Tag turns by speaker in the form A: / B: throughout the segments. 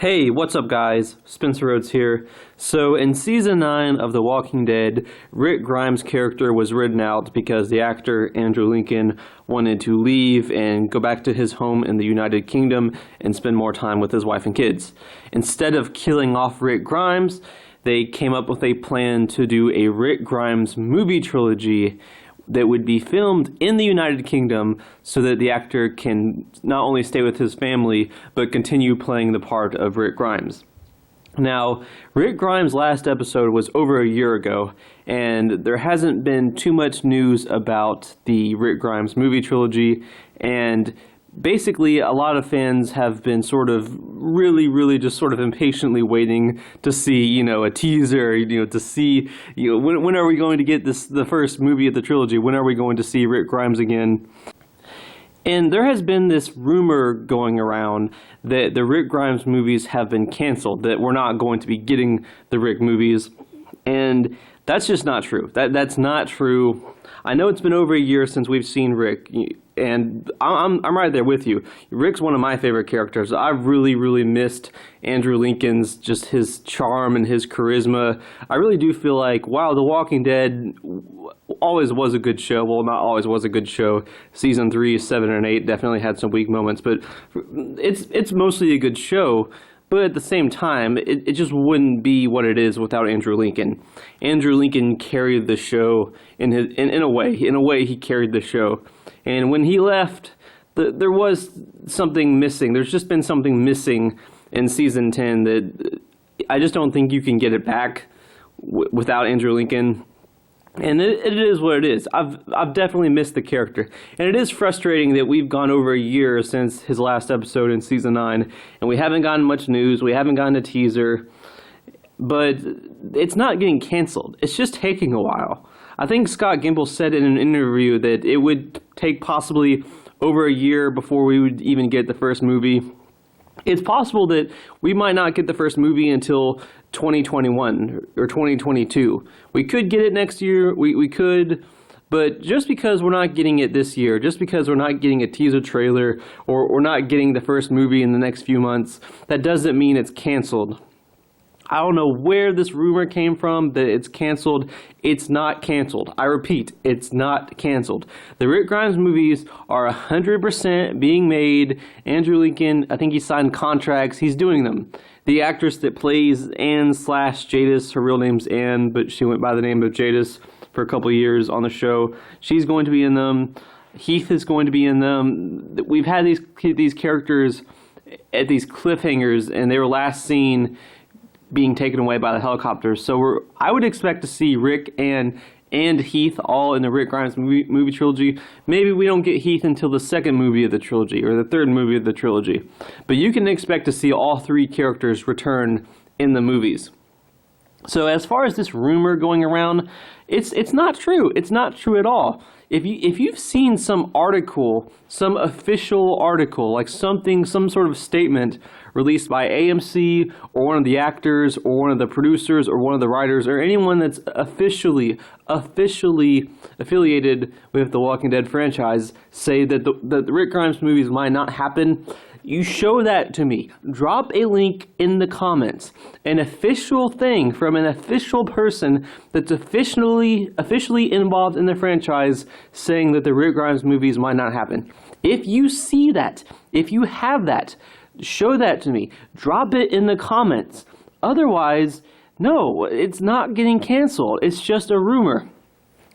A: Hey, what's up guys? Spencer Rhodes here. So in Season 9 of The Walking Dead, Rick Grimes' character was written out because the actor Andrew Lincoln wanted to leave and go back to his home in the United Kingdom and spend more time with his wife and kids. Instead of killing off Rick Grimes, they came up with a plan to do a Rick Grimes movie trilogy that would be filmed in the United Kingdom so that the actor can not only stay with his family, but continue playing the part of Rick Grimes. Now, Rick Grimes' last episode was over a year ago, and there hasn't been too much news about the Rick Grimes movie trilogy, and basically a lot of fans have been sort of really just sort of impatiently waiting to see, a teaser, to see, when are we going to get the first movie of the trilogy? When are we going to see Rick Grimes again? And there has been this rumor going around that the Rick Grimes movies have been canceled, that we're not going to be getting the Rick movies, and that's just not true. That's not true. I know it's been over a year since we've seen Rick, and I'm right there with you. Rick's one of my favorite characters. I've really missed Andrew Lincoln's, just his charm and his charisma. I really do feel like, wow, The Walking Dead always was a good show. Well, not always was a good show. Season 3, 7, and 8 definitely had some weak moments, but it's mostly a good show. But at the same time, it just wouldn't be what it is without Andrew Lincoln. Andrew Lincoln carried the show in a way. In a way, he carried the show. And when he left, there was something missing. There's just been something missing in Season 10 that I just don't think you can get it back without Andrew Lincoln. And it is what it is. I've definitely missed the character. And it is frustrating that we've gone over a year since his last episode in Season 9, and we haven't gotten much news, we haven't gotten a teaser, but it's not getting canceled. It's just taking a while. I think Scott Gimple said in an interview that it would take possibly over a year before we would even get the first movie. It's possible that we might not get the first movie until 2021 or 2022. We could get it next year, we could, but just because we're not getting it this year, just because we're not getting a teaser trailer or we're not getting the first movie in the next few months, that doesn't mean it's canceled. I don't know where this rumor came from that it's canceled. It's not canceled. I repeat, it's not canceled. The Rick Grimes movies are 100% being made. Andrew Lincoln, I think he signed contracts. He's doing them. The actress that plays Ann/Jadis, her real name's Ann, but she went by the name of Jadis for a couple of years on the show. She's going to be in them. Heath is going to be in them. We've had these characters at these cliffhangers, and they were last seen being taken away by the helicopters. So I would expect to see Rick and Heath all in the Rick Grimes movie trilogy. Maybe we don't get Heath until the second movie of the trilogy or the third movie of the trilogy. But you can expect to see all three characters return in the movies. So as far as this rumor going around, it's not true. It's not true at all. If you've seen some article, some official article, like some sort of statement released by AMC or one of the actors or one of the producers or one of the writers or anyone that's officially affiliated with the Walking Dead franchise say that the Rick Grimes movies might not happen, you show that to me. Drop a link in the comments. An official thing from an official person that's officially involved in the franchise saying that the Rick Grimes movies might not happen. If you see that, if you have that, show that to me. Drop it in the comments. Otherwise, no, it's not getting canceled. It's just a rumor.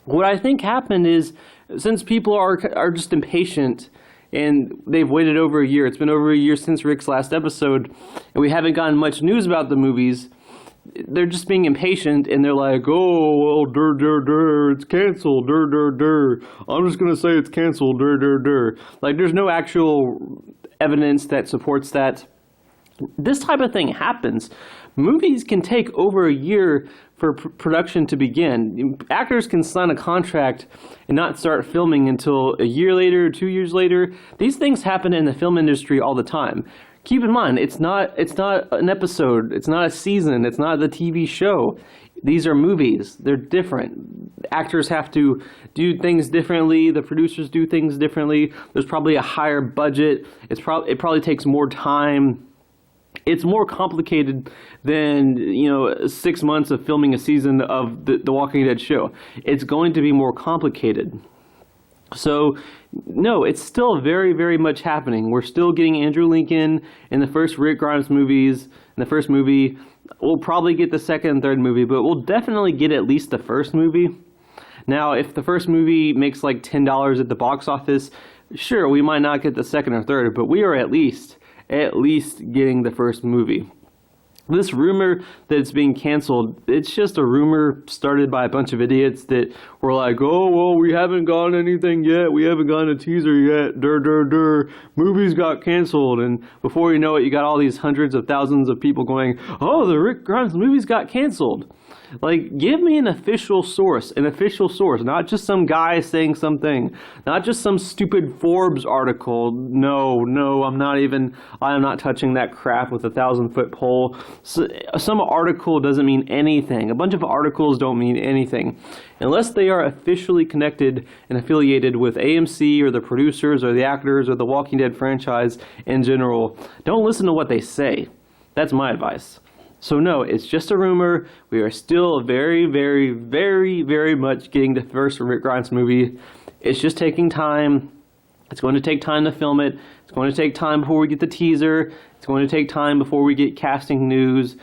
A: What I think happened is, since people are just impatient and they've waited over a year, it's been over a year since Rick's last episode, and we haven't gotten much news about the movies, they're just being impatient, and they're like, oh, well, it's canceled, I'm just going to say it's canceled, Like, there's no actual evidence that supports that. This type of thing happens. Movies can take over a year for production to begin. Actors can sign a contract and not start filming until a year later, 2 years later. These things happen in the film industry all the time. Keep in mind, it's not an episode, it's not a season, it's not the TV show. These are movies. They're different. Actors have to do things differently. The producers do things differently. There's probably a higher budget. It probably takes more time. It's more complicated than, 6 months of filming a season of the Walking Dead show. It's going to be more complicated. So, no, it's still very, very much happening. We're still getting Andrew Lincoln in the first Rick Grimes movies. In the first movie, we'll probably get the second and third movie, but we'll definitely get at least the first movie. Now, if the first movie makes like $10 at the box office, sure, we might not get the second or third, but we are at least getting the first movie. This rumor that it's being canceled, it's just a rumor started by a bunch of idiots that were like, oh, well, we haven't gotten anything yet. We haven't gotten a teaser yet. Movies got canceled. And before you know it, you got all these hundreds of thousands of people going, oh, the Rick Grimes movies got canceled. Like, give me an official source, not just some guy saying something, not just some stupid Forbes article. No, I'm not touching that crap with a 1,000-foot pole. So, some article doesn't mean anything. A bunch of articles don't mean anything. Unless they are officially connected and affiliated with AMC or the producers or the actors or the Walking Dead franchise in general, don't listen to what they say. That's my advice. So no, it's just a rumor. We are still very, very, very, very much getting the first Rick Grimes movie. It's just taking time. It's going to take time to film it. It's going to take time before we get the teaser. It's going to take time before we get casting news.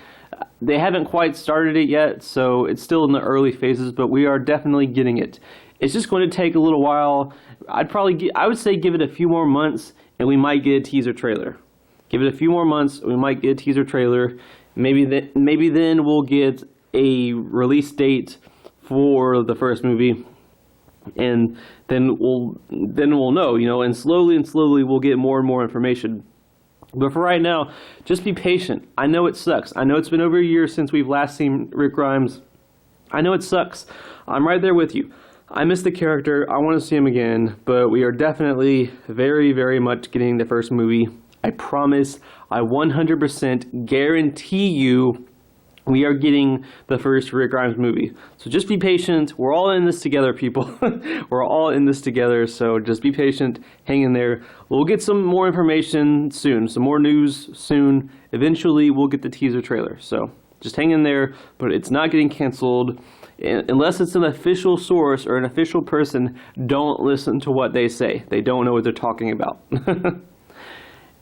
A: They haven't quite started it yet, so it's still in the early phases, but we are definitely getting it. It's just going to take a little while. I would say give it a few more months, and we might get a teaser trailer. Give it a few more months, we might get a teaser trailer. Maybe then we'll get a release date for the first movie, and then we'll know, and slowly we'll get more and more information. But for right now, just be patient. I know it sucks. I know it's been over a year since we've last seen Rick Grimes. I know it sucks. I'm right there with you. I miss the character. I want to see him again, but we are definitely very, very much getting the first movie. I promise, I 100% guarantee you we are getting the first Rick Grimes movie. So just be patient. We're all in this together, people. We're all in this together, so just be patient. Hang in there. We'll get some more information soon, some more news soon. Eventually, we'll get the teaser trailer. So just hang in there, but it's not getting canceled. Unless it's an official source or an official person, don't listen to what they say. They don't know what they're talking about.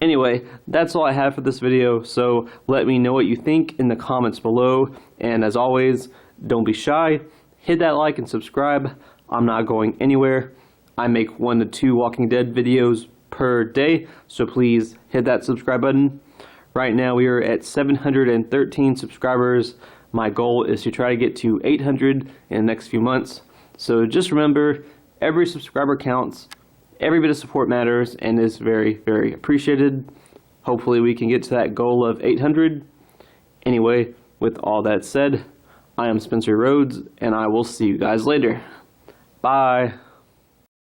A: Anyway, that's all I have for this video, so let me know what you think in the comments below, and as always, don't be shy, hit that like and subscribe. I'm not going anywhere. I make 1 to 2 Walking Dead videos per day, so please hit that subscribe button. Right now we are at 713 subscribers. My goal is to try to get to 800 in the next few months, so just remember, every subscriber counts. Every bit of support matters and is very, very appreciated. Hopefully we can get to that goal of 800. Anyway, with all that said, I am Spencer Rhodes, and I will see you guys later. Bye.